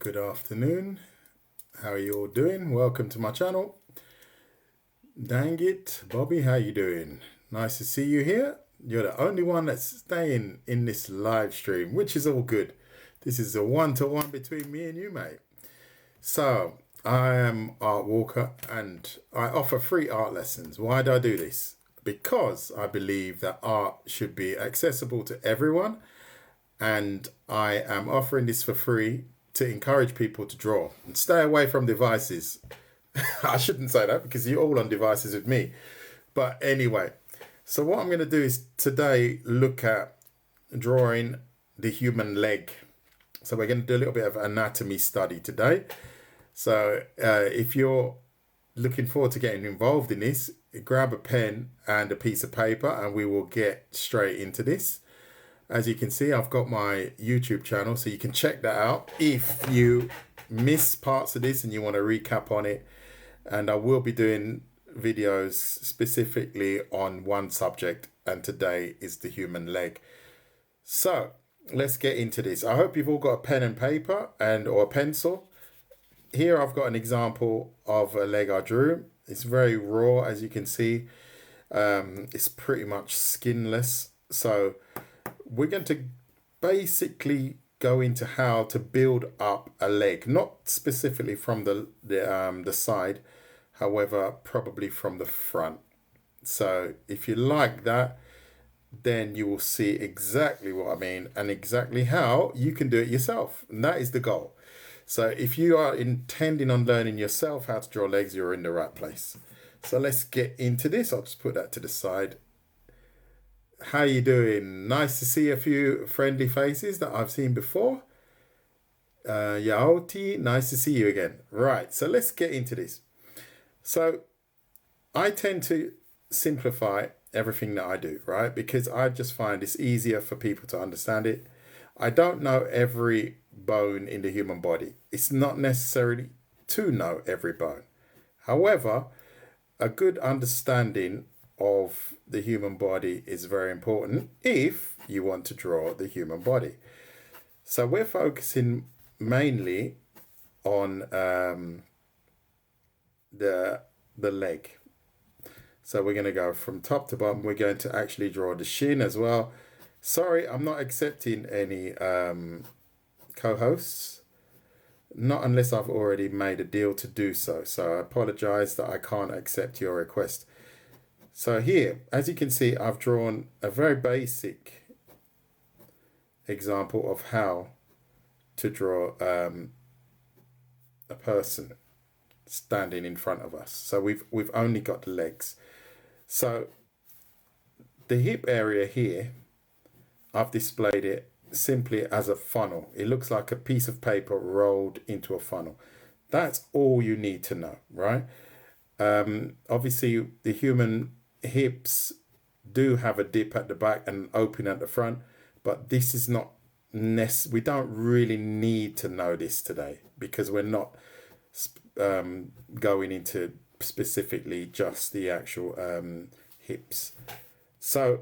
Good afternoon. How are you all doing? Welcome to my channel. Dang it, Bobby, how you doing? Nice to see you here. You're the only one that's staying in this live stream, which is all good. This is a one-to-one between me and you, mate. So, I am Art Walker and I offer free art lessons. Why do I do this? Because I believe that art should be accessible to everyone, and I am offering this for free to encourage people to draw and stay away from devices. I shouldn't say that because you're all on devices with me. But anyway, so what I'm going to do is today look at drawing the human leg. So we're going to do a little bit of anatomy study today. So if you're looking forward to getting involved in this, grab a pen and a piece of paper and we will get straight into this. As you can see, I've got my YouTube channel, so you can check that out if you miss parts of this and you want to recap on it. And I will be doing videos specifically on one subject, and today is the human leg. So let's get into this. I hope you've all got a pen and paper or a pencil. Here I've got an example of a leg I drew. It's very raw, as you can see. It's pretty much skinless. So we're going to basically go into how to build up a leg, not specifically from the side, however, probably from the front. So if you like that, then you will see exactly what I mean and exactly how you can do it yourself. And that is the goal. So if you are intending on learning yourself how to draw legs, you're in the right place. So let's get into this. I'll just put that to the side. How you doing? Nice to see a few friendly faces that I've seen before. Yaoti, nice to see you again. Right, so let's get into this. So I tend to simplify everything that I do, right? Because I just find it's easier for people to understand it. I don't know every bone in the human body. It's not necessarily to know every bone. However, a good understanding of the human body is very important if you want to draw the human body. So we're focusing mainly on the leg. So we're going to go from top to bottom. We're going to actually draw the shin as well. Sorry, I'm not accepting any co-hosts, not unless I've already made a deal to do so. So I apologize that I can't accept your request. So here, as you can see, I've drawn a very basic example of how to draw a person standing in front of us. So we've only got the legs. So the hip area here, I've displayed it simply as a funnel. It looks like a piece of paper rolled into a funnel. That's all you need to know, right? Obviously, the human hips do have a dip at the back and open at the front, but this is not we don't really need to know this today because we're not going into specifically just the actual hips. So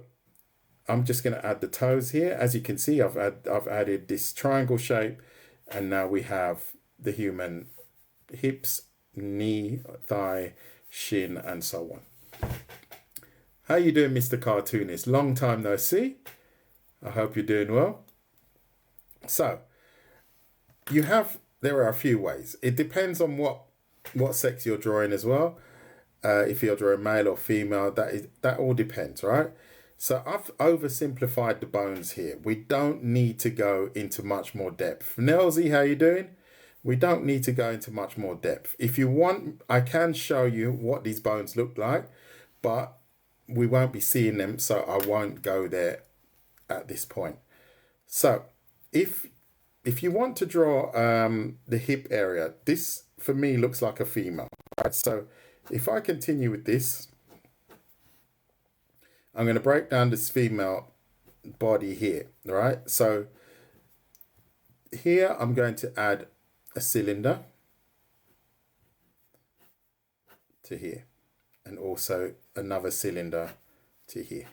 I'm just going to add the toes here. As you can see, I've added this triangle shape, and now we have the human hips, knee, thigh, shin, and so on. How you doing, Mr. Cartoonist? Long time no see. I hope you're doing well. So there are a few ways. It depends on what sex you're drawing as well. If you're drawing male or female, that all depends, right? So I've oversimplified the bones here. We don't need to go into much more depth. Nelsy, how you doing? We don't need to go into much more depth. If you want, I can show you what these bones look like, but we won't be seeing them, so I won't go there at this point. So if you want to draw the hip area, this for me looks like a female, right? So if I continue with this, I'm going to break down this female body here, right? So here I'm going to add a cylinder to here, and also another cylinder to here.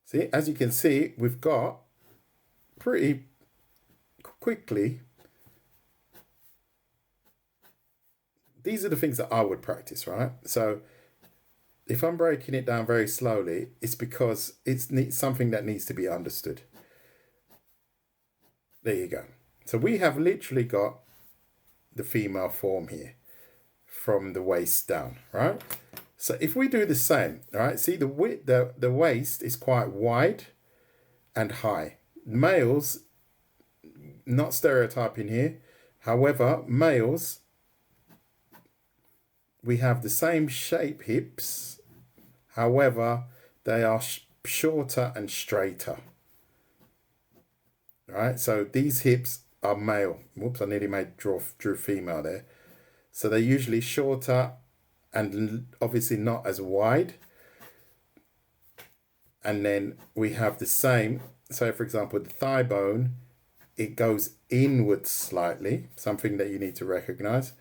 See, as you can see, we've got pretty quickly, these are the things that I would practice, right? So if I'm breaking it down very slowly, it's because it's something that needs to be understood. There you go. So we have literally got the female form here from the waist down, right? So if we do the same, all right, see the width, the waist is quite wide and high. Males, not stereotyping here, however, males, we have the same shape hips, however, they are shorter and straighter. All right, so these hips are male. Whoops, I nearly drew female there. So they're usually shorter and obviously not as wide. And then we have the same. So for example, the thigh bone, it goes inwards slightly, something that you need to recognize,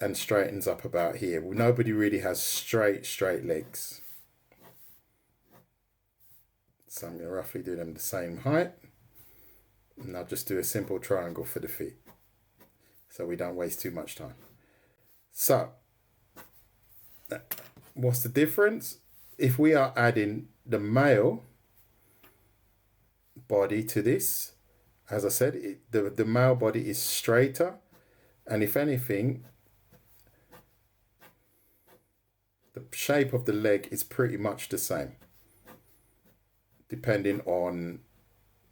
and straightens up about here. Nobody really has straight legs. So I'm going to roughly do them the same height. And I'll just do a simple triangle for the feet, so we don't waste too much time. So, what's the difference? If we are adding the male body to this, as I said, the male body is straighter, and if anything, the shape of the leg is pretty much the same, depending on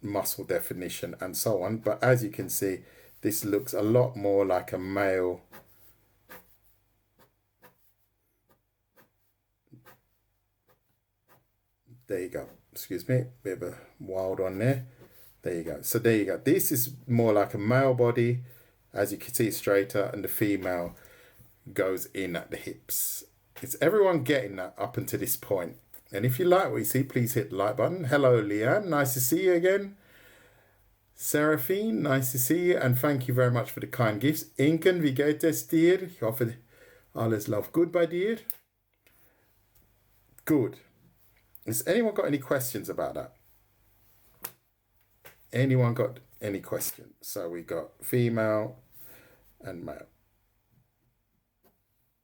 muscle definition and so on. But as you can see, this looks a lot more like a male. There you go. Excuse me, bit of a wild one there. There you go. So there you go. This is more like a male body. As you can see, straighter, and the female goes in at the hips. Is everyone getting that up until this point? And if you like what you see, please hit the like button. Hello, Leanne. Nice to see you again. Seraphine, nice to see you. And thank you very much for the kind gifts. Inken, wie geht es dir? Ich hoffe, alles läuft gut bei dir. Good. Has anyone got any questions about that? Anyone got any questions? So we got female and male.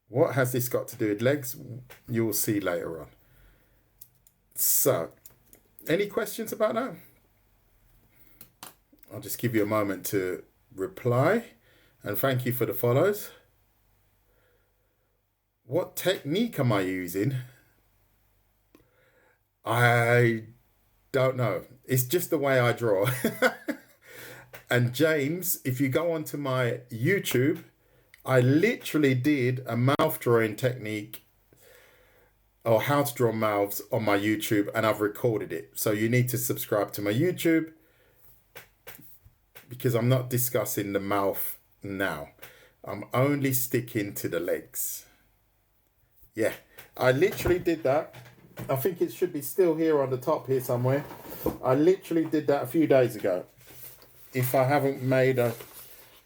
What has this got to do with legs? You'll see later on. So, any questions about that? I'll just give you a moment to reply, and thank you for the follows. What technique am I using? I don't know. It's just the way I draw. And James, if you go onto my YouTube, I literally did a mouth drawing technique, or how to draw mouths, on my YouTube, and I've recorded it. So you need to subscribe to my YouTube, because I'm not discussing the mouth now. I'm only sticking to the legs. Yeah, I literally did that. I think it should be still here on the top here somewhere. I literally did that a few days ago. If I haven't made a...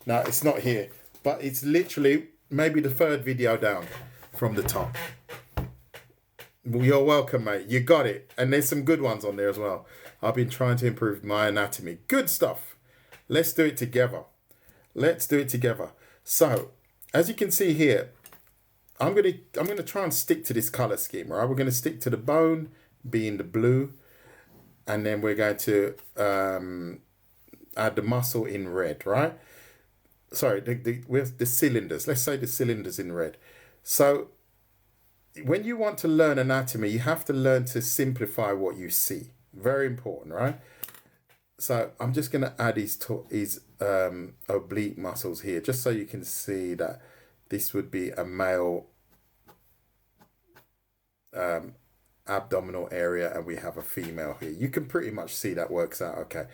No, it's not here. But it's literally maybe the third video down from the top. Well, you're welcome, mate. You got it. And there's some good ones on there as well. I've been trying to improve my anatomy. Good stuff. Let's do it together. Let's do it together. So, as you can see here, I'm gonna try and stick to this color scheme, right? We're gonna stick to the bone being the blue, and then we're going to add the muscle in red, right? Sorry, with the cylinders. Let's say the cylinders in red. So when you want to learn anatomy, you have to learn to simplify what you see. Very important, right? So I'm just going to add these oblique muscles here, just so you can see that this would be a male abdominal area, and we have a female here. You can pretty much see that works out okay.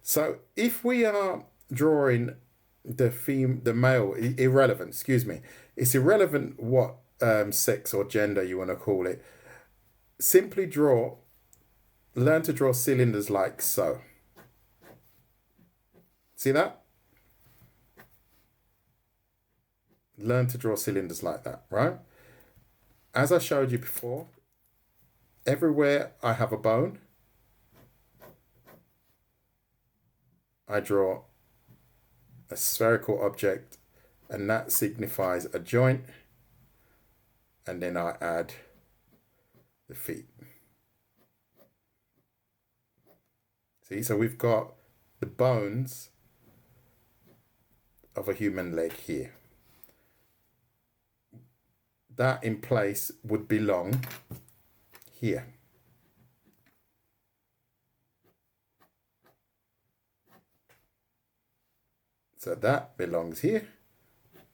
So if we are drawing the male, irrelevant, excuse me, it's irrelevant what sex or gender you want to call it. Simply learn to draw cylinders like so. See that? Learn to draw cylinders like that, right? As I showed you before, everywhere I have a bone, I draw a spherical object, and that signifies a joint, and then I add the feet. See, so we've got the bones of a human leg here. That in place would belong here. So that belongs here,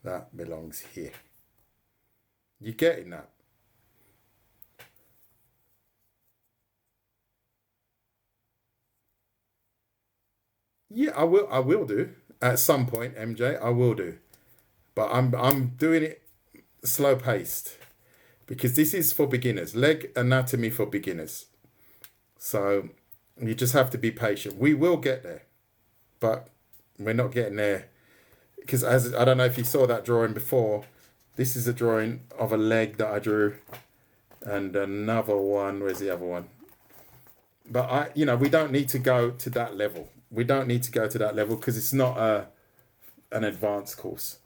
that belongs here. You getting that? Yeah, I will do. At some point, MJ, I will do. But I'm doing it slow paced because this is for beginners. Leg anatomy for beginners. So you just have to be patient. We will get there, but we're not getting there because, as I don't know if you saw that drawing before, this is a drawing of a leg that I drew, and another one. Where's the other one? But we don't need to go to that level. We don't need to go to that level because it's not an advanced course.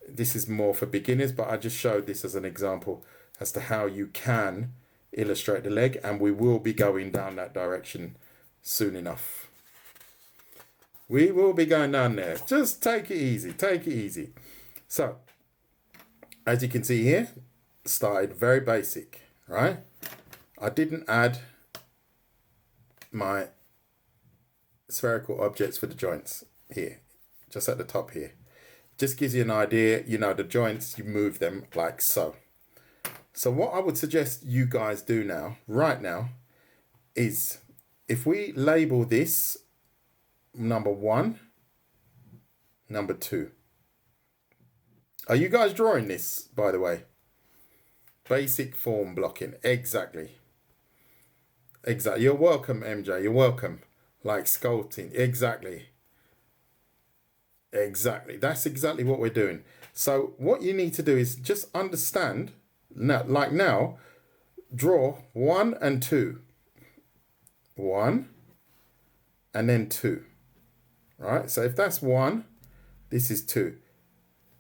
This is more for beginners, but I just showed this as an example as to how you can illustrate the leg, and we will be going down that direction soon enough. We will be going down there. Just take it easy. Take it easy. So, as you can see here, started very basic, right? I didn't add my spherical objects for the joints here, just at the top here. Just gives you an idea, the joints, you move them like so. So what I would suggest you guys do now, right now, is if we label this number 1, number 2. Are you guys drawing this, by the way? Basic form blocking, exactly. Exactly. You're welcome, MJ. You're welcome. Like sculpting, exactly. Exactly. That's exactly what we're doing. So what you need to do is just understand now, draw 1 and 2. 1 and then 2. Right? So if that's 1, this is 2.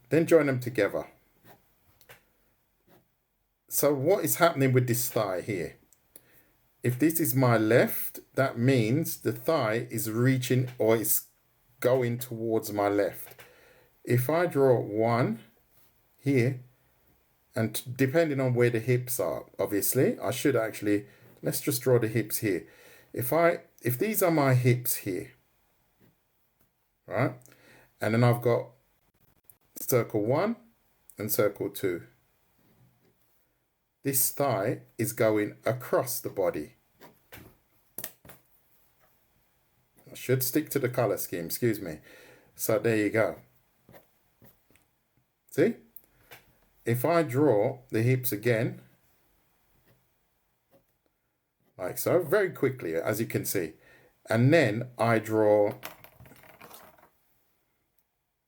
Then join them together. So what is happening with this thigh here? If this is my left, that means the thigh is reaching or is going towards my left. If I draw 1 here, and depending on where the hips are, obviously, I should actually, let's just draw the hips here. If these are my hips here, right? And then I've got circle 1 and circle 2. This thigh is going across the body. I should stick to the color scheme, excuse me. So there you go. See? If I draw the hips again, like so, very quickly, as you can see. And then I draw,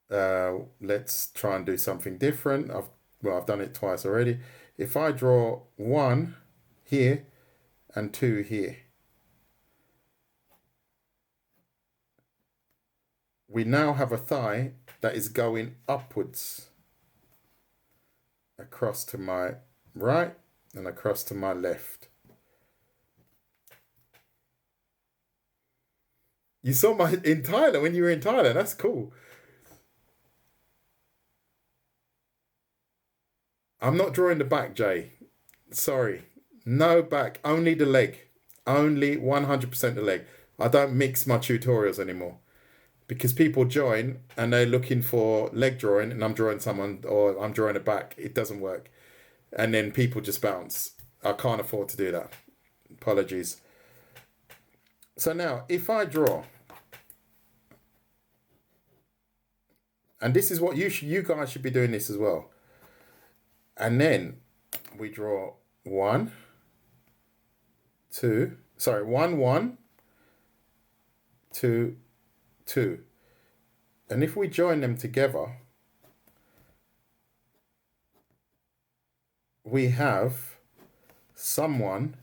let's try and do something different. I've done it twice already. If I draw 1 here and 2 here, we now have a thigh that is going upwards across to my right and across to my left. You saw my in Thailand when you were in Thailand. That's cool. I'm not drawing the back, Jay. Sorry. No back. Only the leg. Only 100% the leg. I don't mix my tutorials anymore. Because people join and they're looking for leg drawing and I'm drawing someone or I'm drawing a back. It doesn't work. And then people just bounce. I can't afford to do that. Apologies. So now, if I draw, and this is what you guys should be doing this as well. And then we draw 1, 2, 1, 2, 2. And if we join them together, we have someone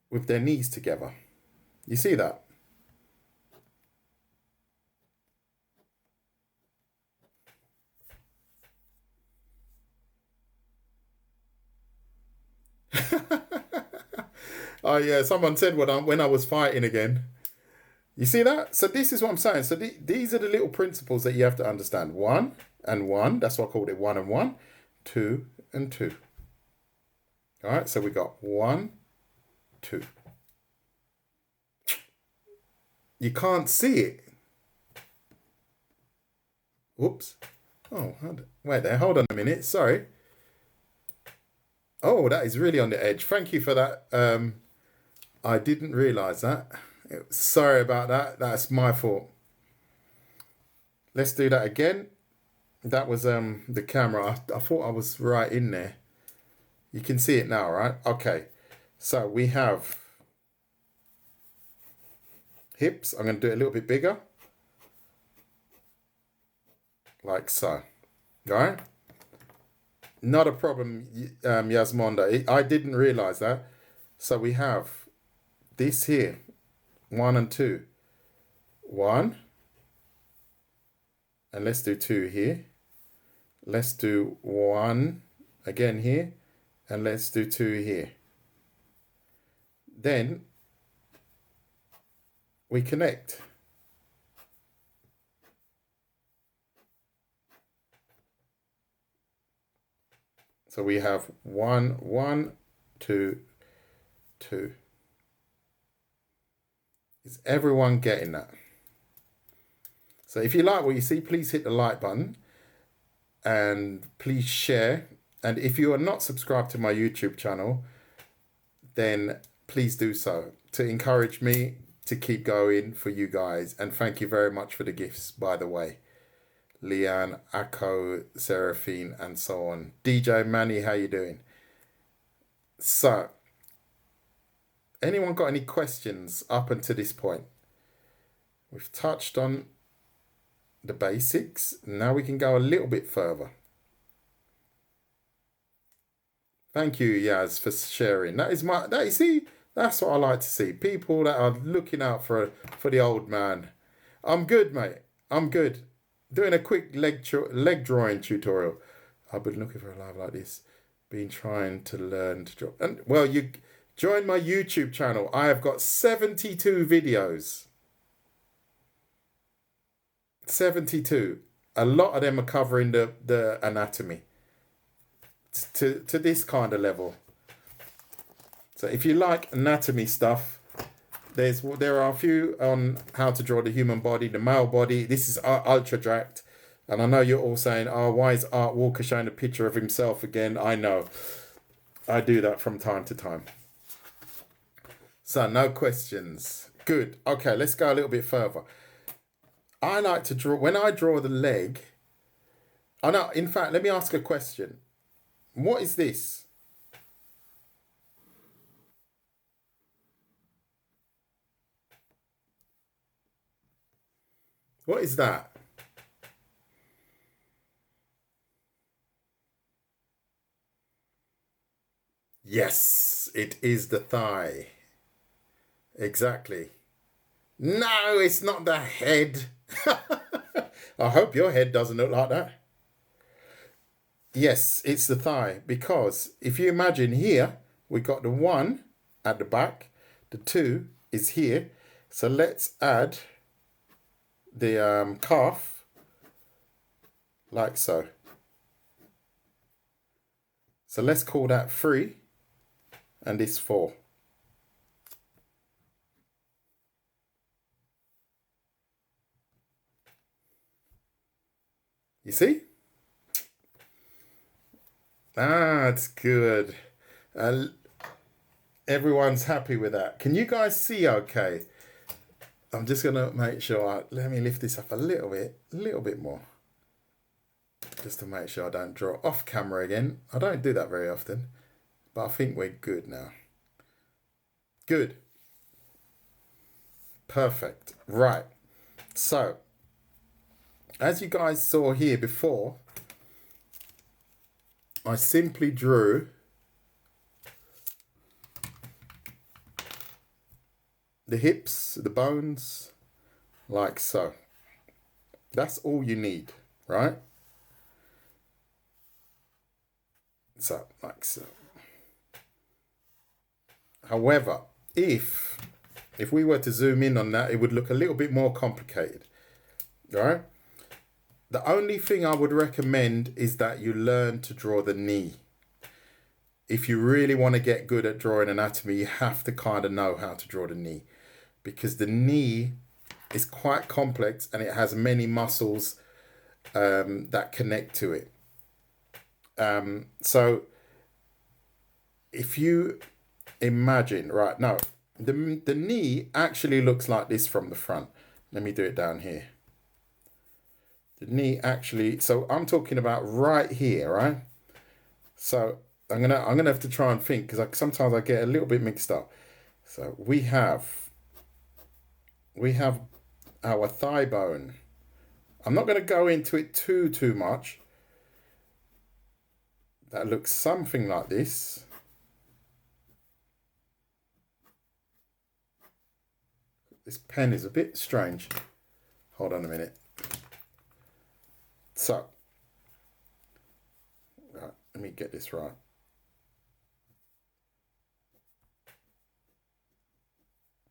with their knees together. You see that? Oh yeah, someone said when I was fighting again. You see that? So this is what I'm saying. So these are the little principles that you have to understand. One and one. That's why I called it one and one. Two and two. All right. So we got one, two. You can't see it. Whoops. Oh, wait there. Hold on a minute. Sorry. Oh, that is really on the edge. Thank you for that. I didn't realize that. Sorry about that. That's my fault. Let's do that again. That was the camera. I thought I was right in there. You can see it now, right? Okay. So we have hips. I'm going to do it a little bit bigger. Like so. All right? Not a problem, Yasmonda. I didn't realize that. So we have this here. 1 and 2. 1. And let's do 2 here. Let's do 1 again here. And let's do 2 here. Then we connect. So we have 1, 1, 2, 2. Is everyone getting that? So if you like what you see, please hit the like button and please share. And if you are not subscribed to my YouTube channel, then please do so to encourage me to keep going for you guys. And thank you very much for the gifts, by the way. Leanne, Akko, Seraphine, and so on. DJ Manny, how you doing? So, anyone got any questions up until this point? We've touched on the basics. Now we can go a little bit further. Thank you, Yaz, for sharing. That's what I like to see. People that are looking out for the old man. I'm good, mate. I'm good. Doing a quick leg drawing tutorial. I've been looking for a live like this. Been trying to learn to draw. And well, you join my YouTube channel. I have got 72 videos. 72. A lot of them are covering the anatomy to this kind of level. So if you like anatomy stuff, there are a few on how to draw the human body, the male body. This is ultra dragged. And I know you're all saying, oh, why is Art Walker showing a picture of himself again? I know. I do that from time to time. So no questions. Good. Okay, let's go a little bit further. I like to draw, when I draw the leg, oh no, in fact, let me ask a question. What is this? What is that? Yes, it is the thigh. Exactly. No, it's not the head. I hope your head doesn't look like that. Yes, it's the thigh, because if you imagine here, we got the 1 at the back, the 2 is here. So let's add the calf like so. So let's call that 3 and this 4. You see? That's good. Everyone's happy with that. Can you guys see okay? I'm just going to make sure, let me lift this up a little bit more. Just to make sure I don't draw off camera again. I don't do that very often, but I think we're good now. Good. Perfect. Right. So, as you guys saw here before, I simply drew the hips, the bones, like so. That's all you need, right? So, like so. However, if we were to zoom in on that, it would look a little bit more complicated, right? The only thing I would recommend is that you learn to draw the knee. If you really want to get good at drawing anatomy, you have to kind of know how to draw the knee, because the knee is quite complex and it has many muscles that connect to it. So if you imagine, right now, the knee actually looks like this from the front. Let me do it down here. The knee actually, so I'm talking about right here, right? So I'm gonna have to try and think, because sometimes I get a little bit mixed up. So we have our thigh bone. I'm not going to go into it too much. That looks something like this. This pen is a bit strange. Hold on a minute. So, right, let me get this right.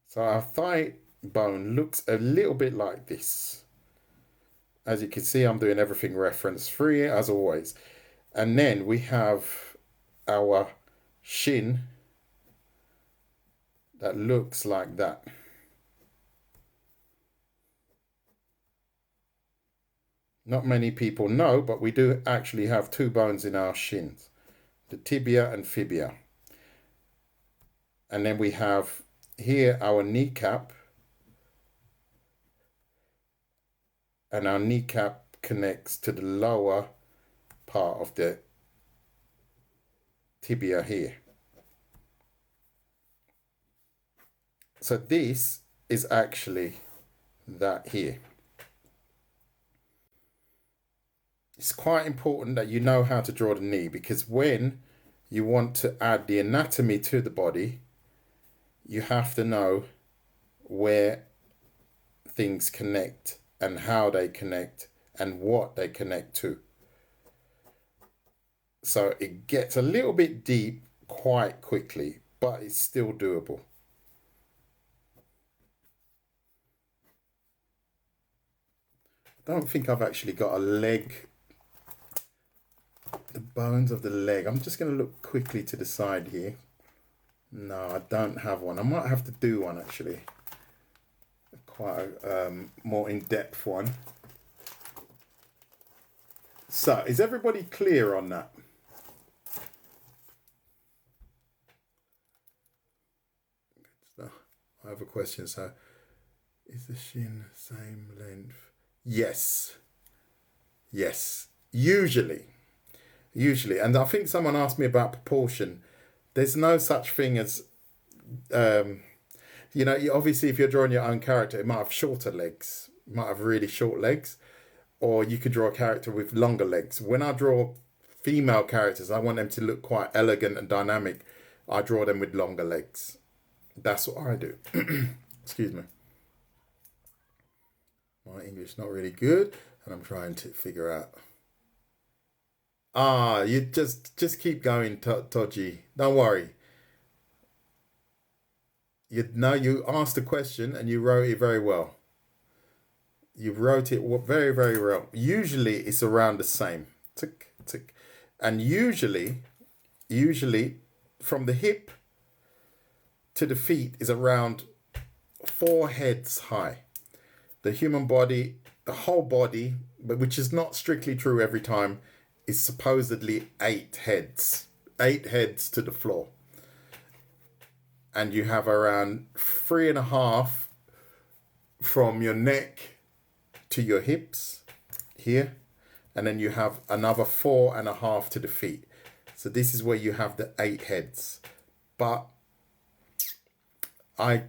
So our thigh bone looks a little bit like this. As you can see, I'm doing everything reference free as always. And then we have our shin that looks like that. Not many people know, but we do actually have two bones in our shins, the tibia and fibia. And then we have here our kneecap, and our kneecap connects to the lower part of the tibia here. So this is actually that here. It's quite important that you know how to draw the knee, because when you want to add the anatomy to the body, you have to know where things connect and how they connect and what they connect to. So it gets a little bit deep quite quickly, but it's still doable. I don't think I've actually got a leg, the bones of the leg. I'm just going to look quickly to the side here. No, I don't have one. I might have to do one actually. Quite a more in-depth one. So, is everybody clear on that? I have a question. So, is the shin same length? Yes. Yes. Usually. And I think someone asked me about proportion. There's no such thing as, you know, obviously if you're drawing your own character, it might have shorter legs, it might have really short legs, or you could draw a character with longer legs. When I draw female characters, I want them to look quite elegant and dynamic. I draw them with longer legs. That's what I do. Excuse me. My English not really good, and I'm trying to figure out. You just keep going, Toji. Don't worry. You asked a question and you wrote it very well. You wrote it very, very well. Usually it's around the same. Tick, tick. And usually from the hip to the feet is around 4 heads high. The human body, the whole body, but which is not strictly true every time, is supposedly 8 heads. 8 heads to the floor. And you have around 3.5 from your neck to your hips here. And then you have another 4.5 to the feet. So this is where you have the 8 heads. But I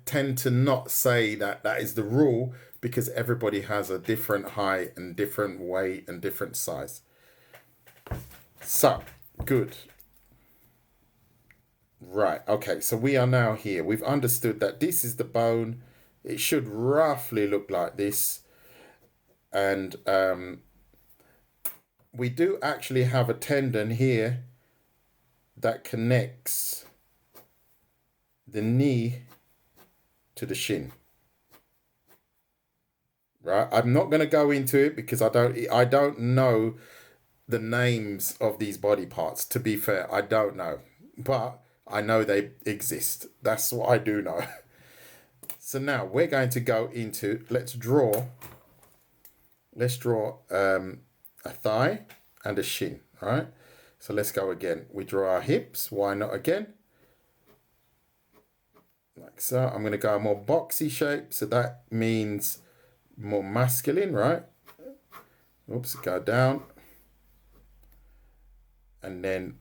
tend to not say that is the rule, because everybody has a different height and different weight and different size. So, good. Right, okay, so we are now here. We've understood that this is the bone. It should roughly look like this. And we do actually have a tendon here that connects the knee to the shin. Right? I'm not going to go into it because I don't know the names of these body parts. To be fair, I don't know, but I know they exist. That's what I do know. So now we're going to go into, let's draw a thigh and a shin. All right. So let's go again. We draw our hips. Why not again? Like so. I'm going to go a more boxy shape. So that means more masculine, right? Oops, go down. And then,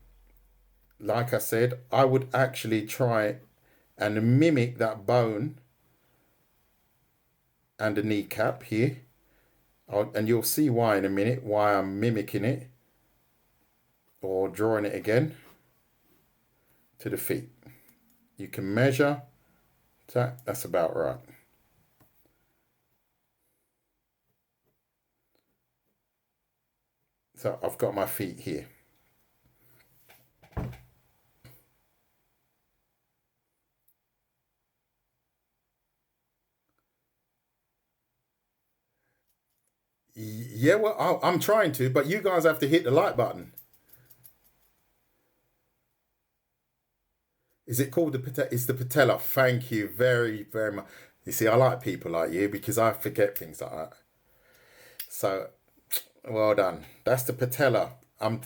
like I said, I would actually try and mimic that bone and the kneecap here. And you'll see why in a minute, why I'm mimicking it or drawing it again to the feet. You can measure that. That's about right. So I've got my feet here. Yeah, well, I'm trying to, but you guys have to hit the like button. Is it called the patella? It's the patella. Thank you very, very much. You see, I like people like you because I forget things like that. So, well done. That's the patella. I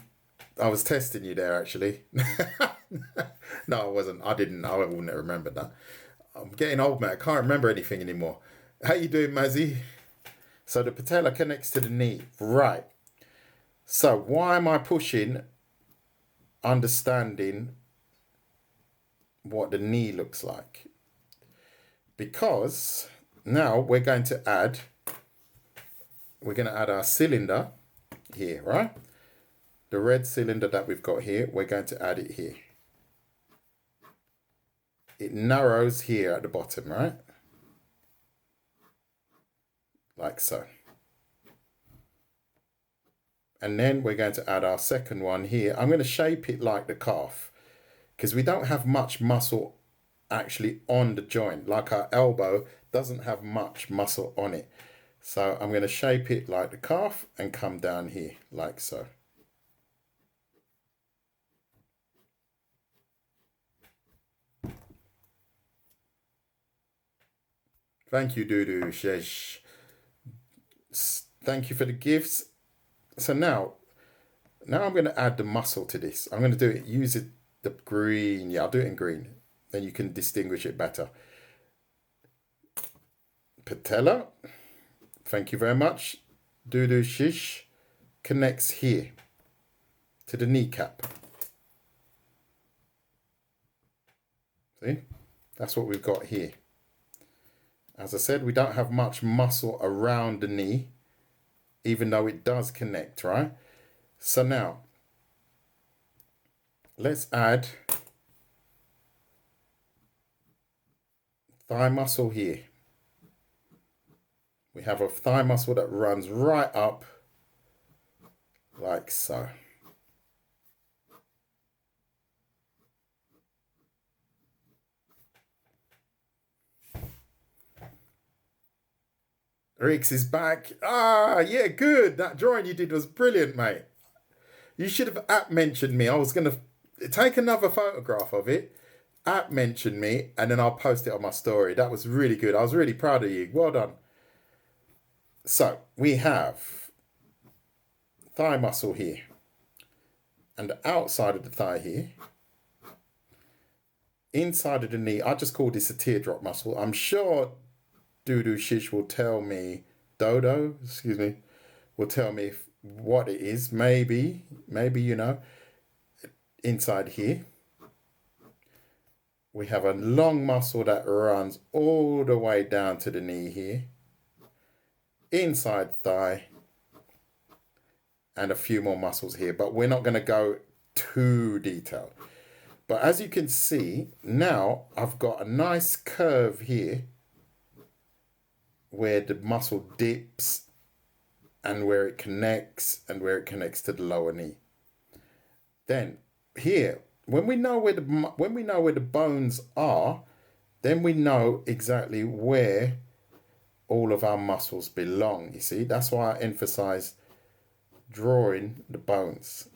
was testing you there, actually. No, I wasn't. I didn't. I wouldn't have remembered that. I'm getting old, man. I can't remember anything anymore. How you doing, Mazzy? So the patella connects to the knee. Right. So why am I pushing understanding what the knee looks like? Because now we're going to add our cylinder here, right? The red cylinder that we've got here, we're going to add it here. It narrows here at the bottom, right? Like so. And then we're going to add our second one here. I'm going to shape it like the calf because we don't have much muscle actually on the joint. Like our elbow doesn't have much muscle on it. So I'm going to shape it like the calf and come down here like so. Thank you, Dudu Shesh. Thank you for the gifts. So now I'm going to add the muscle to this. I'm going to do it, use it, the green. Yeah, I'll do it in green. Then you can distinguish it better. Patella. Thank you very much. Dudu Shish connects here to the kneecap. See? That's what we've got here. As I said, we don't have much muscle around the knee, even though it does connect, right? So now, let's add thigh muscle here. We have a thigh muscle that runs right up like so. Rix is back. Ah, yeah, good. That drawing you did was brilliant, mate. You should have mentioned me. I was going to take another photograph of it, mention me, and then I'll post it on my story. That was really good. I was really proud of you. Well done. So we have thigh muscle here and the outside of the thigh here. Inside of the knee, I just call this a teardrop muscle. I'm sure Dudu Shish will tell me, Dodo, excuse me, will tell me what it is. Maybe, you know, inside here. We have a long muscle that runs all the way down to the knee here. Inside thigh. And a few more muscles here. But we're not going to go too detailed. But as you can see, now I've got a nice curve here where the muscle dips and where it connects to the lower knee. Then here, when we know where the bones are, then we know exactly where all of our muscles belong. You see, that's why I emphasize drawing the bones,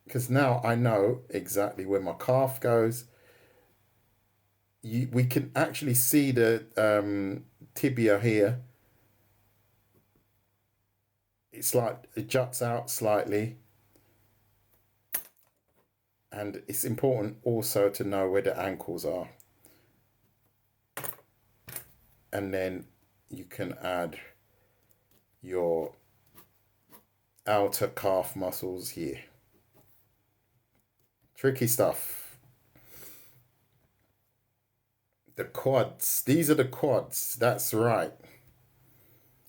because now I know exactly where my calf goes. We can actually see the tibia here. It's like it juts out slightly. And it's important also to know where the ankles are. And then you can add your outer calf muscles here. Tricky stuff. The quads. These are the quads. That's right.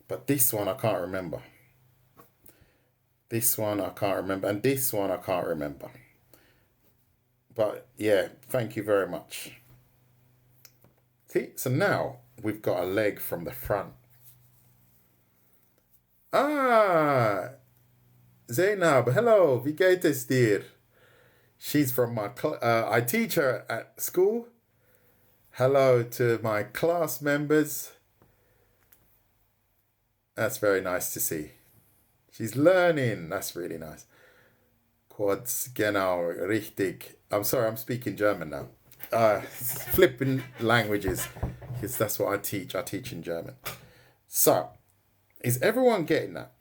But this one I can't remember. This one I can't remember. And this one I can't remember. But yeah, thank you very much. See, so now we've got a leg from the front. Ah, Zainab, hello, wie geht es dir? She's from my I teach her at school. Hello to my class members. That's very nice to see. She's learning. That's really nice. Quads, genau, richtig. I'm sorry, I'm speaking German now. Flipping languages, because that's what I teach. I teach in German. So, is everyone getting that?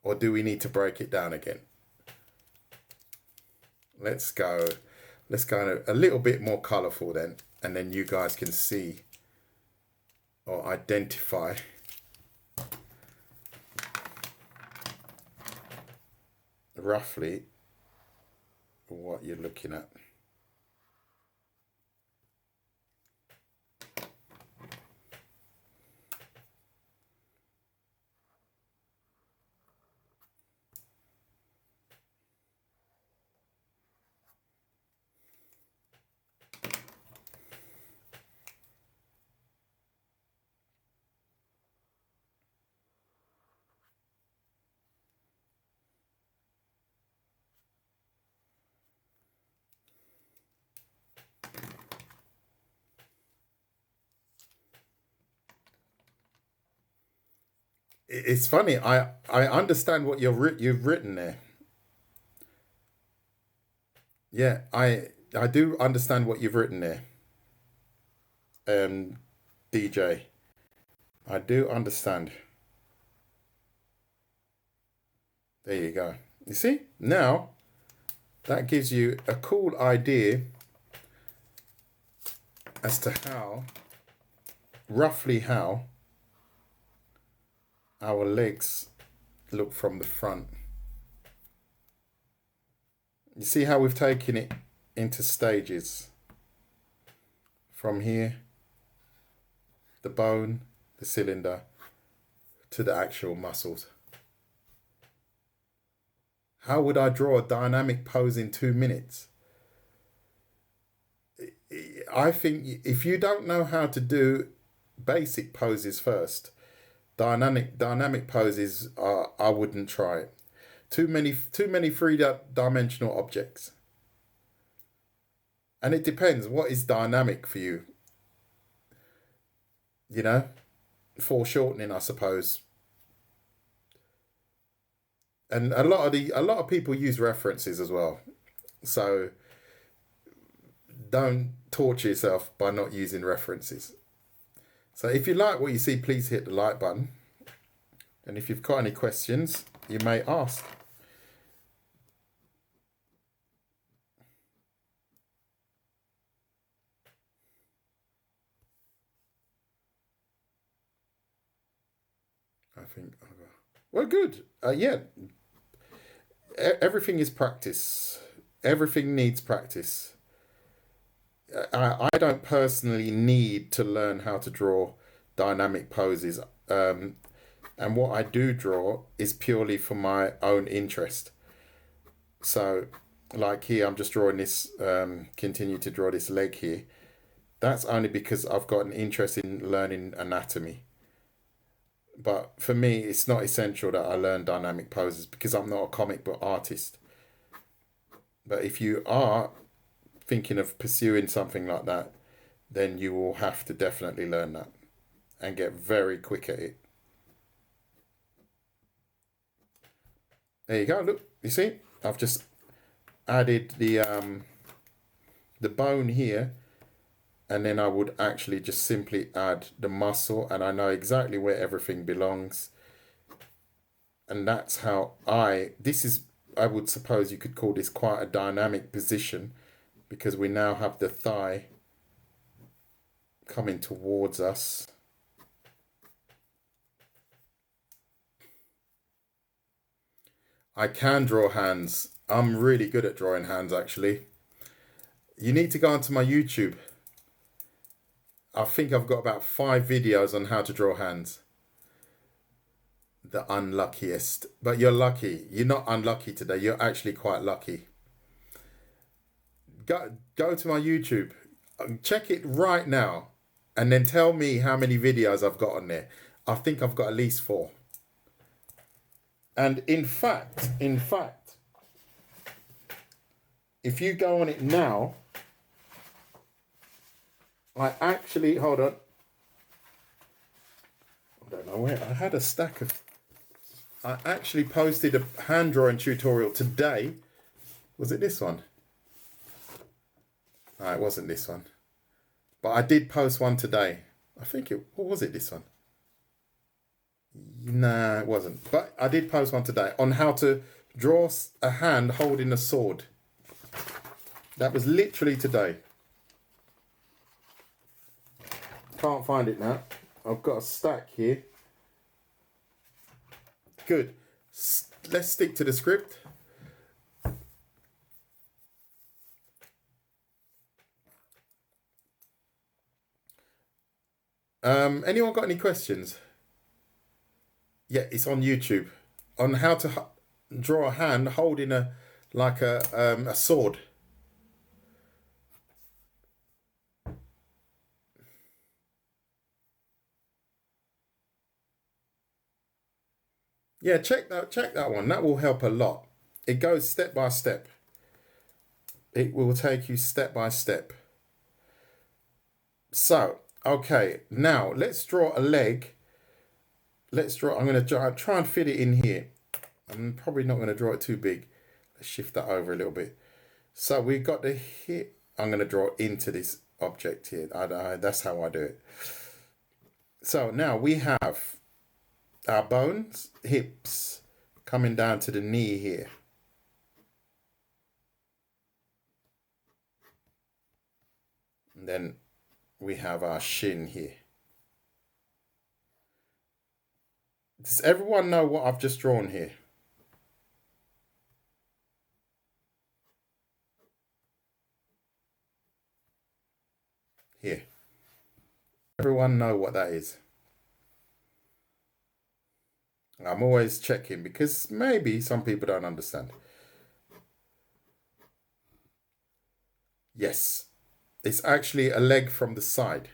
Or do we need to break it down again? Let's go a little bit more colorful then, and then you guys can see or identify roughly what you're looking at. It's funny. I understand what you've written there. Yeah, I do understand what you've written there. DJ, I do understand. There you go. You see? Now that gives you a cool idea as to roughly how our legs look from the front. You see how we've taken it into stages? From here, the bone, the cylinder, to the actual muscles. How would I draw a dynamic pose in 2 minutes? I think if you don't know how to do basic poses first, dynamic poses, I wouldn't try it. Too many three-dimensional objects. And it depends what is dynamic for you. You know, foreshortening, I suppose. And a lot of people use references as well. So don't torture yourself by not using references. So if you like what you see, please hit the like button. And if you've got any questions, you may ask. I think, well, good. Yeah, everything is practice. Everything needs practice. I don't personally need to learn how to draw dynamic poses. And what I do draw is purely for my own interest. So, like here, I'm just drawing this, continue to draw this leg here. That's only because I've got an interest in learning anatomy. But for me, it's not essential that I learn dynamic poses because I'm not a comic book artist. But if you are, thinking of pursuing something like that, then you will have to definitely learn that and get very quick at it. There you go. Look, you see, I've just added the bone here, and then I would actually just simply add the muscle, and I know exactly where everything belongs. And that's how I would suppose you could call this quite a dynamic position, because we now have the thigh coming towards us. I can draw hands. I'm really good at drawing hands, actually. You need to go onto my YouTube. I think I've got about 5 videos on how to draw hands. The unluckiest. But you're lucky. You're not unlucky today. You're actually quite lucky. Go to my YouTube. Check it right now. And then tell me how many videos I've got on there. I think I've got at least 4. And in fact, if you go on it now, I actually, hold on. I don't know where, I had a stack of, I actually posted a hand drawing tutorial today. Was it this one? No, it wasn't this one. But I did post one today. What was it, this one? Nah, it wasn't. But I did post one today on how to draw a hand holding a sword. That was literally today. Can't find it now. I've got a stack here. Good. Let's stick to the script. Anyone got any questions? Yeah, it's on YouTube. On how to draw a hand holding a sword. Yeah, check that one. That will help a lot. It goes step by step. It will take you step by step. So, okay, now let's draw a leg. I'm going to try and fit it in here. I'm probably not going to draw it too big. Let's shift that over a little bit. So we've got the hip. I'm going to draw into this object here. That's how I do it. So now we have our bones, hips, coming down to the knee here. And then we have our shin here. Does everyone know what I've just drawn here? Here. Everyone know what that is? I'm always checking because maybe some people don't understand. Yes, it's actually a leg from the side.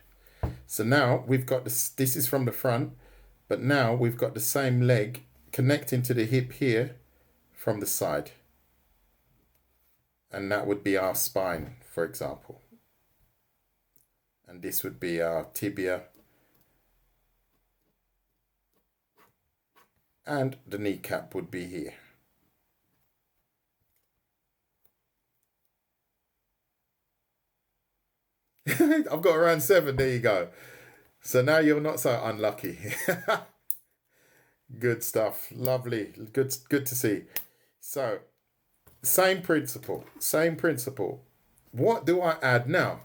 So now we've got this is from the front, but now we've got the same leg connecting to the hip here from the side. And that would be our spine, for example. And this would be our tibia. And the kneecap would be here. I've got around 7. There you go. So now you're not so unlucky. Good stuff. Lovely. Good to see. So, same principle. What do I add now?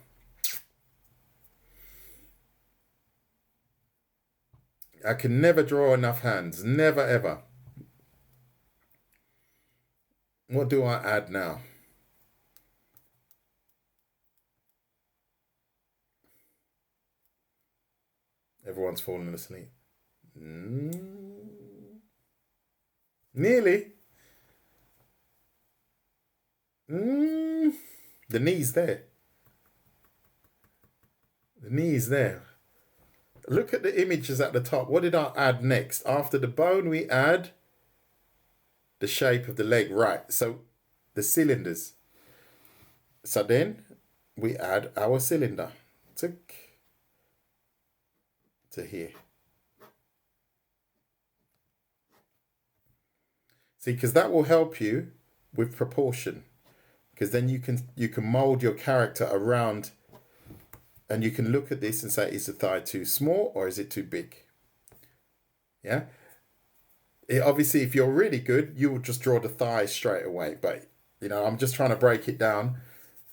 I can never draw enough hands. Never, ever. What do I add now? Everyone's falling asleep. Nearly. The knee's there. The knee's there. Look at the images at the top. What did I add next? After the bone, we add the shape of the leg. Right. So the cylinders. So then we add our cylinder to here. See, because that will help you with proportion, because then you can mold your character around, and you can look at this and say, is the thigh too small or is it too big? Yeah. Obviously, if you're really good, you will just draw the thigh straight away. But, you know, I'm just trying to break it down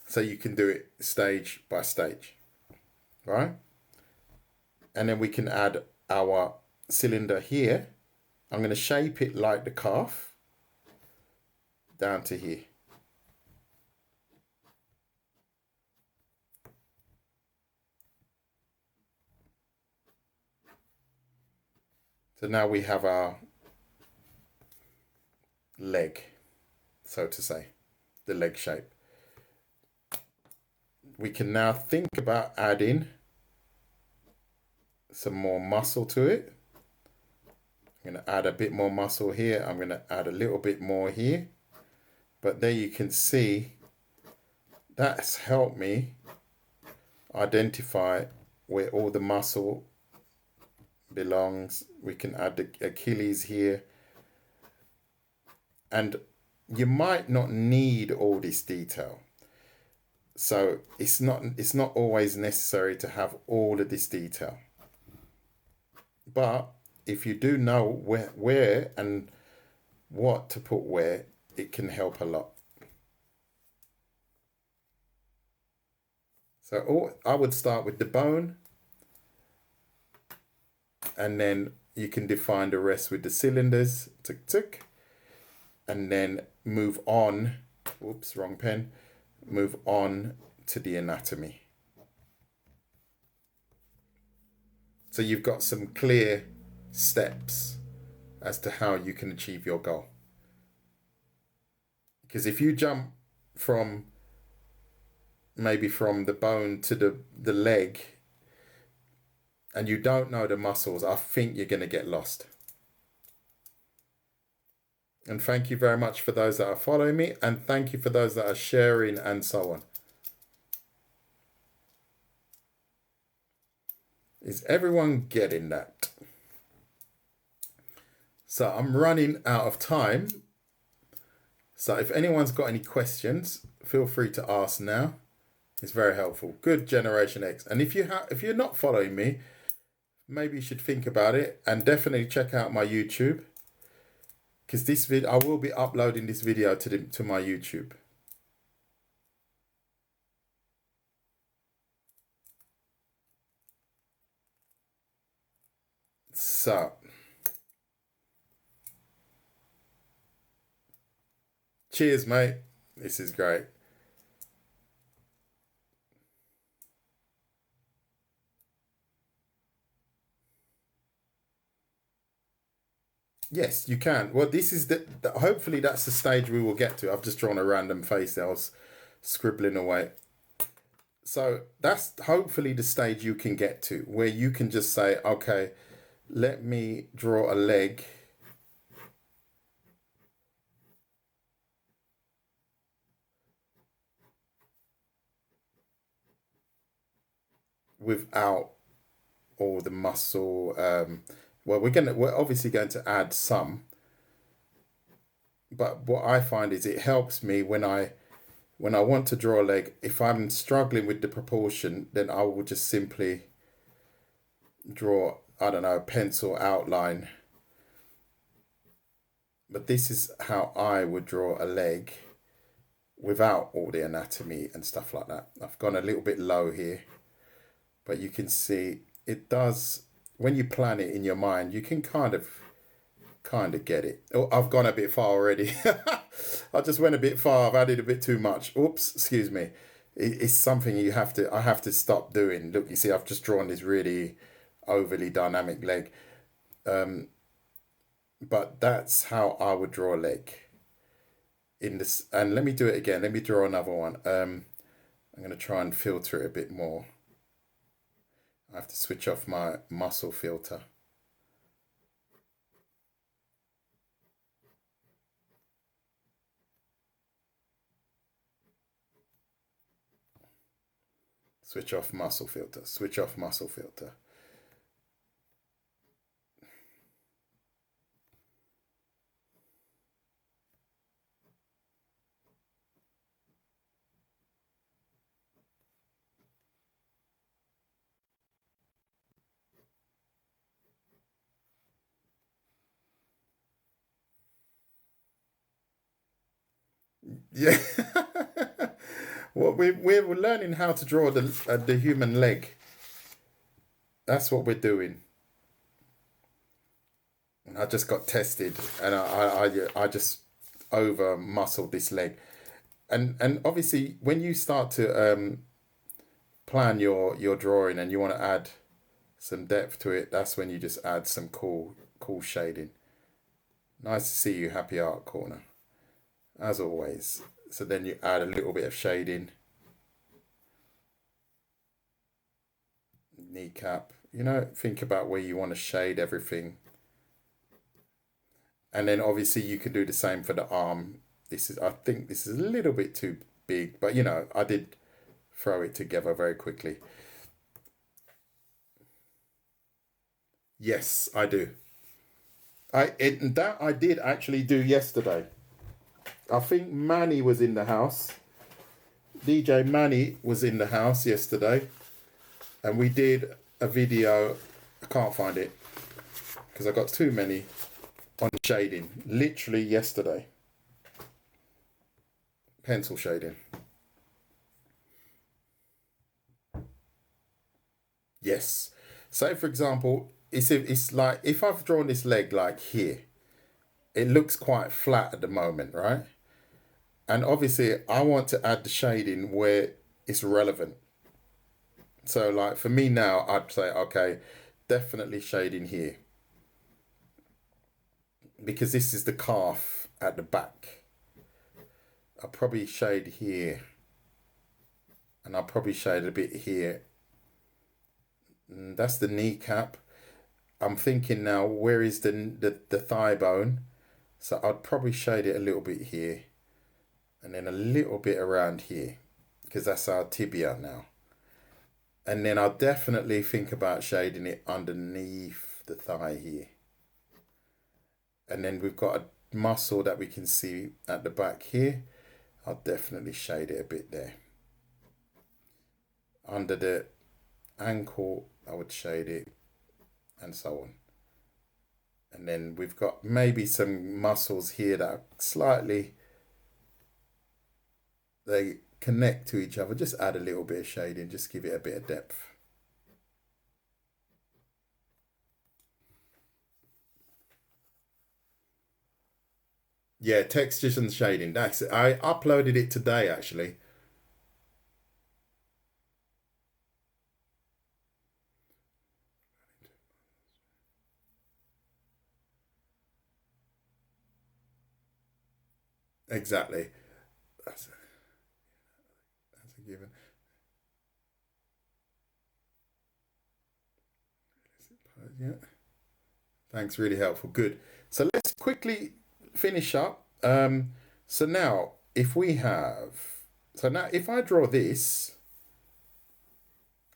so you can do it stage by stage, right? And then we can add our cylinder here. I'm going to shape it like the calf down to here. So now we have our leg, so to say, the leg shape. We can now think about adding some more muscle to it. I'm going to add a bit more muscle here. I'm going to add a little bit more here. But there you can see that's helped me identify where all the muscle belongs. We can add the Achilles here. And you might not need all this detail. So it's not always necessary to have all of this detail. But if you do know where and what to put where, it can help a lot. So I would start with the bone, and then you can define the rest with the cylinders, tick, tick, and then move on, oops, wrong pen, move on to the anatomy. So you've got some clear steps as to how you can achieve your goal. Because if you jump from maybe from the bone to the leg and you don't know the muscles, I think you're going to get lost. And thank you very much for those that are following me, and thank you for those that are sharing and so on. Is everyone getting that? So I'm running out of time. So if anyone's got any questions, feel free to ask now. It's very helpful. Good, Generation X. And if you're not following me, maybe you should think about it, and definitely check out my YouTube, because this video, I will be uploading this video to my YouTube. So cheers, mate. This is great. Yes, you can. Well, this is hopefully that's the stage we will get to. I've just drawn a random face that I was scribbling away. So that's hopefully the stage you can get to, where you can just say, okay, let me draw a leg without all the muscle. Well, we're obviously going to add some, but what I find is it helps me when I want to draw a leg. If I'm struggling with the proportion, then I will just simply draw, I don't know, a pencil outline. But this is how I would draw a leg without all the anatomy and stuff like that. I've gone a little bit low here, but you can see it does, when you plan it in your mind, you can kind of get it. Oh, I've gone a bit far already. I just went a bit far. I've added a bit too much. Oops, excuse me. It's something I have to stop doing. Look, you see, I've just drawn this really overly dynamic leg. But that's how I would draw a leg in this. And let me do it again. Let me draw another one. I'm going to try and filter it a bit more. I have to switch off my muscle filter. Switch off muscle filter. Switch off muscle filter. Yeah. Well, we're learning how to draw the human leg. That's what we're doing. And I just got tested, and I just over muscled this leg, and obviously when you start to plan your drawing and you want to add some depth to it, that's when you just add some cool shading. Nice to see you, Happy Art Corner, as always. So then you add a little bit of shading. Kneecap, think about where you want to shade everything. And then obviously you can do the same for the arm. I think this is a little bit too big, but I did throw it together very quickly. Yes, I do. That I did actually do yesterday. I think Manny was in the house. DJ Manny was in the house yesterday, and we did a video. I can't find it because I got too many on shading. Literally yesterday. Pencil shading. Yes. Say for example, it's like if I've drawn this leg like here, it looks quite flat at the moment, right? And obviously I want to add the shading where it's relevant. So like for me now, I'd say, okay, definitely shading here. Because this is the calf at the back. I'll probably shade here. And I'll probably shade a bit here. That's the kneecap. I'm thinking now, where is the thigh bone? So I'd probably shade it a little bit here. And then a little bit around here. Because that's our tibia now. And then I'll definitely think about shading it underneath the thigh here. And then we've got a muscle that we can see at the back here. I'll definitely shade it a bit there. Under the ankle, I would shade it, and so on. And then we've got maybe some muscles here that are slightly, they connect to each other. Just add a little bit of shading, just give it a bit of depth. Yeah, textures and shading. That's it. I uploaded it today, actually. Exactly. That's a given. Yeah. Thanks, really helpful. Good. So let's quickly finish up. So now, if I draw this,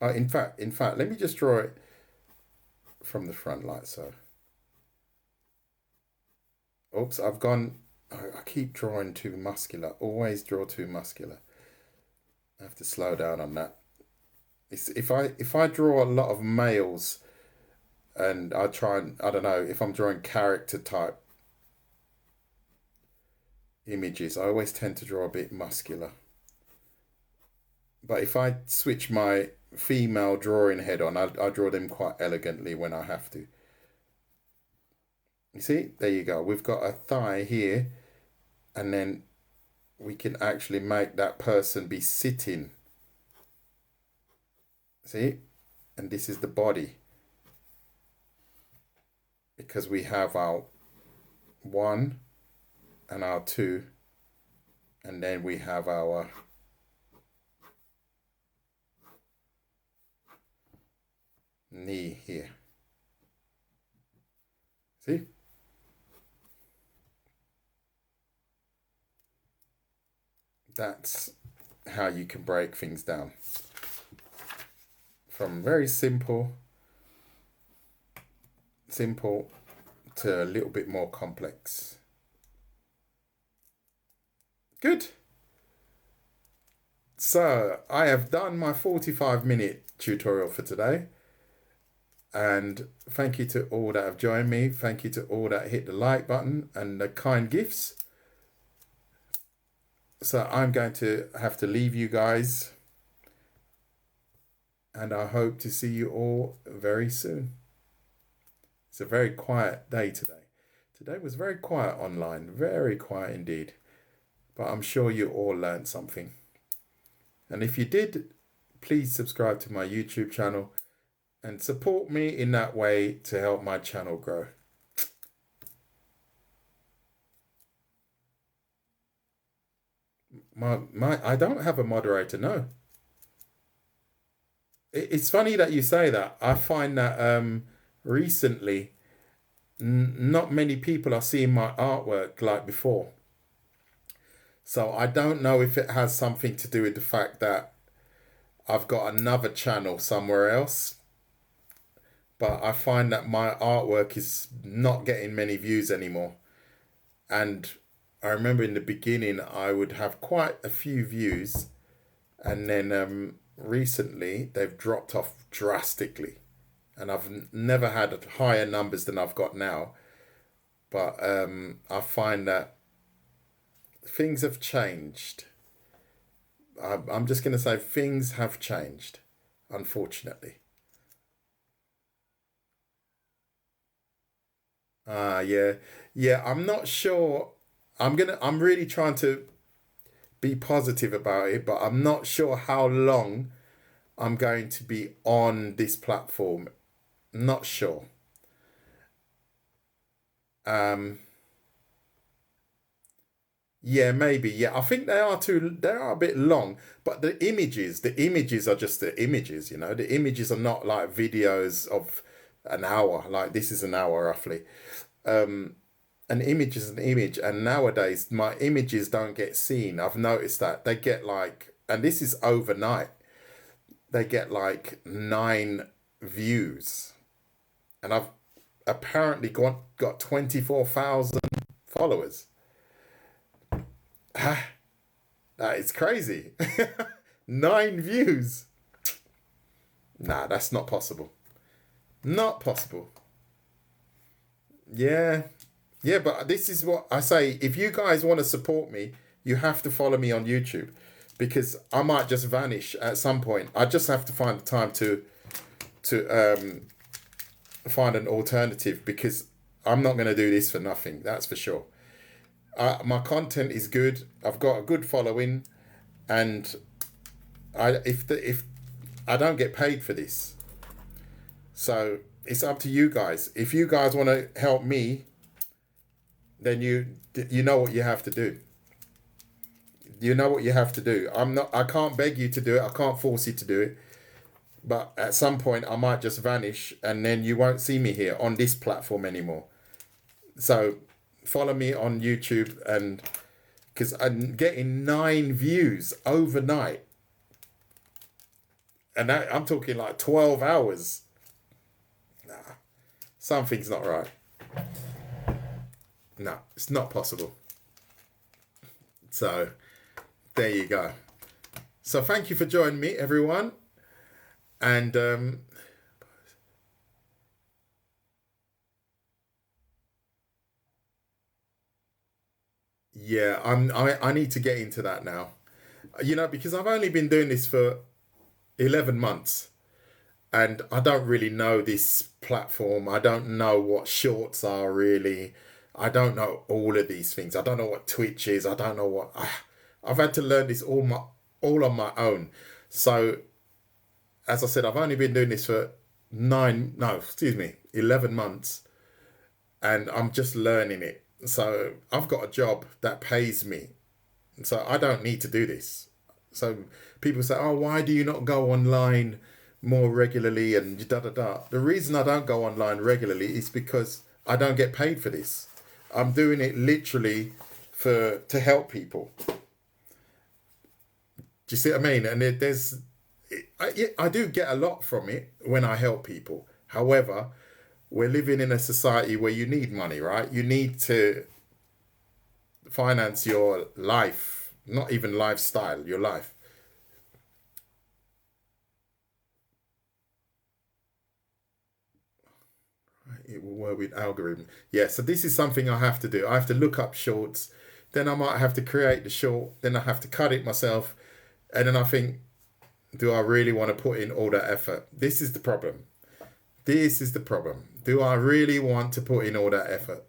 in fact, let me just draw it from the front like so. Oops, I keep drawing too muscular. Always draw too muscular. I have to slow down on that. If I draw a lot of males, and I don't know, if I'm drawing character type images, I always tend to draw a bit muscular. But if I switch my female drawing head on, I draw them quite elegantly when I have to. You see, there you go. We've got a thigh here, and then we can actually make that person be sitting. See? And this is the body. Because we have our 1 and our 2, and then we have our knee here. See? That's how you can break things down. from very simple to a little bit more complex. Good. So I have done my 45-minute tutorial for today. And thank you to all that have joined me. Thank you to all that hit the like button and the kind gifts. So I'm going to have to leave you guys. And I hope to see you all very soon. It's a very quiet day today. Today was very quiet online. Very quiet indeed. But I'm sure you all learned something. And if you did, please subscribe to my YouTube channel and support me in that way to help my channel grow. I don't have a moderator, no. It's funny that you say that. I find that recently not many people are seeing my artwork like before. So I don't know if it has something to do with the fact that I've got another channel somewhere else. But I find that my artwork is not getting many views anymore. And I remember in the beginning, I would have quite a few views. And then recently, they've dropped off drastically. And I've never had higher numbers than I've got now. But I find that things have changed. I'm just going to say things have changed, unfortunately. Yeah, I'm not sure. I'm really trying to be positive about it, but I'm not sure how long I'm going to be on this platform. Not sure. Yeah, maybe. Yeah, I think they are a bit long, but the images are just the images, you know. The images are not like videos of an hour. Like this is an hour roughly. An image is an image, and nowadays my images don't get seen. I've noticed that they get like, and this is overnight, they get like 9 views, and I've apparently got 24,000 followers. That is crazy. 9 views. Nah, that's not possible. Not possible. Yeah. Yeah, but this is what I say. If you guys want to support me, you have to follow me on YouTube, because I might just vanish at some point. I just have to find the time to find an alternative, because I'm not going to do this for nothing. That's for sure. My content is good. I've got a good following, and if I don't get paid for this, so it's up to you guys. If you guys want to help me, then you know what you have to do. You know what you have to do. I can't beg you to do it. I can't force you to do it. But at some point I might just vanish, and then you won't see me here on this platform anymore. So follow me on YouTube, and because I'm getting 9 views overnight. And I'm talking like 12 hours. Nah, something's not right. No, it's not possible. So there you go. So thank you for joining me, everyone. And yeah, I need to get into that now. You know, because I've only been doing this for 11 months. And I don't really know this platform. I don't know what shorts are really. I don't know all of these things. I don't know what Twitch is. I don't know what... I've had to learn this all on my own. So, as I said, I've only been doing this for 11 months. And I'm just learning it. So, I've got a job that pays me. So, I don't need to do this. So, people say, oh, why do you not go online more regularly and da-da-da? The reason I don't go online regularly is because I don't get paid for this. I'm doing it literally to help people. Do you see what I mean? And I do get a lot from it when I help people. However, we're living in a society where you need money, right? You need to finance your life, not even lifestyle, your life. It will work with algorithm. Yeah, so this is something I have to do. I have to look up shorts, then I might have to create the short, then I have to cut it myself, and then I think, do I really want to put in all that effort? This is the problem. This is the problem. Do I really want to put in all that effort?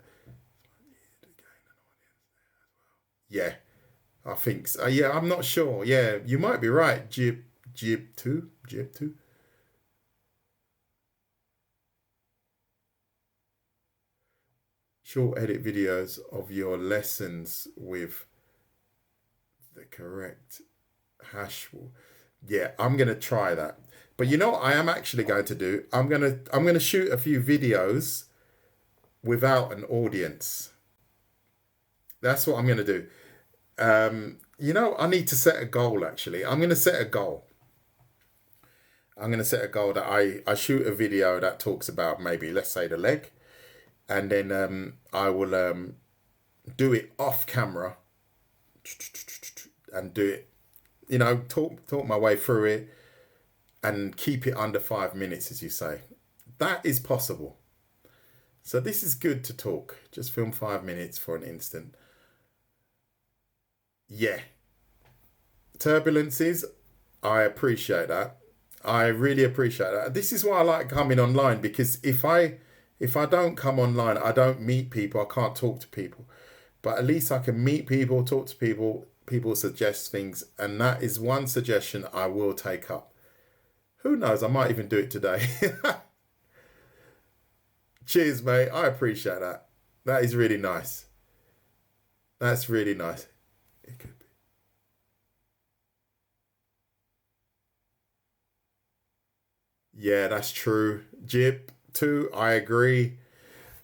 Yeah, I think so. Yeah, I'm not sure. Yeah, you might be right. Jib two. Short edit videos of your lessons with the correct hash. Yeah, I'm gonna try that. But you know what I am actually going to do? I'm gonna shoot a few videos without an audience. That's what I'm gonna do. You know, I need to set a goal actually. I'm gonna set a goal. I'm gonna set a goal that I shoot a video that talks about maybe, let's say, the leg, and then I will do it off camera and do it, you know, talk my way through it and keep it under 5 minutes, as you say. That is possible. So this is good to talk. Just film 5 minutes for an instant. Yeah. Turbulences, I appreciate that. I really appreciate that. This is why I like coming online, because if I don't come online, I don't meet people, I can't talk to people. But at least I can meet people, talk to people, people suggest things, and that is one suggestion I will take up. Who knows, I might even do it today. Cheers, mate. I appreciate that. That is really nice. That's really nice. It could be. Yeah, that's true. Jib, too, I agree.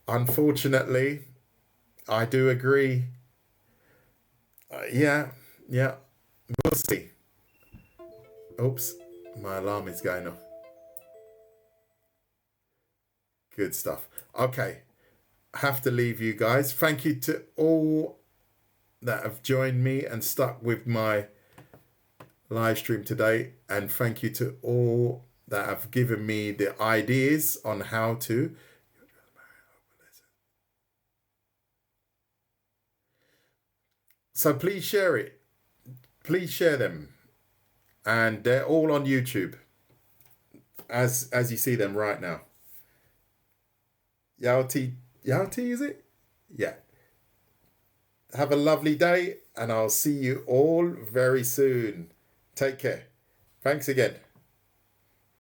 Unfortunately, I do agree. Yeah, yeah, we'll see. Oops, my alarm is going off. Good stuff. Okay, have to leave you guys. Thank you to all that have joined me and stuck with my live stream today. And thank you to all that have given me the ideas on how to. So please share it. Please share them. And they're all on YouTube, as you see them right now. Yauti, is it? Yeah. Have a lovely day, and I'll see you all very soon. Take care. Thanks again.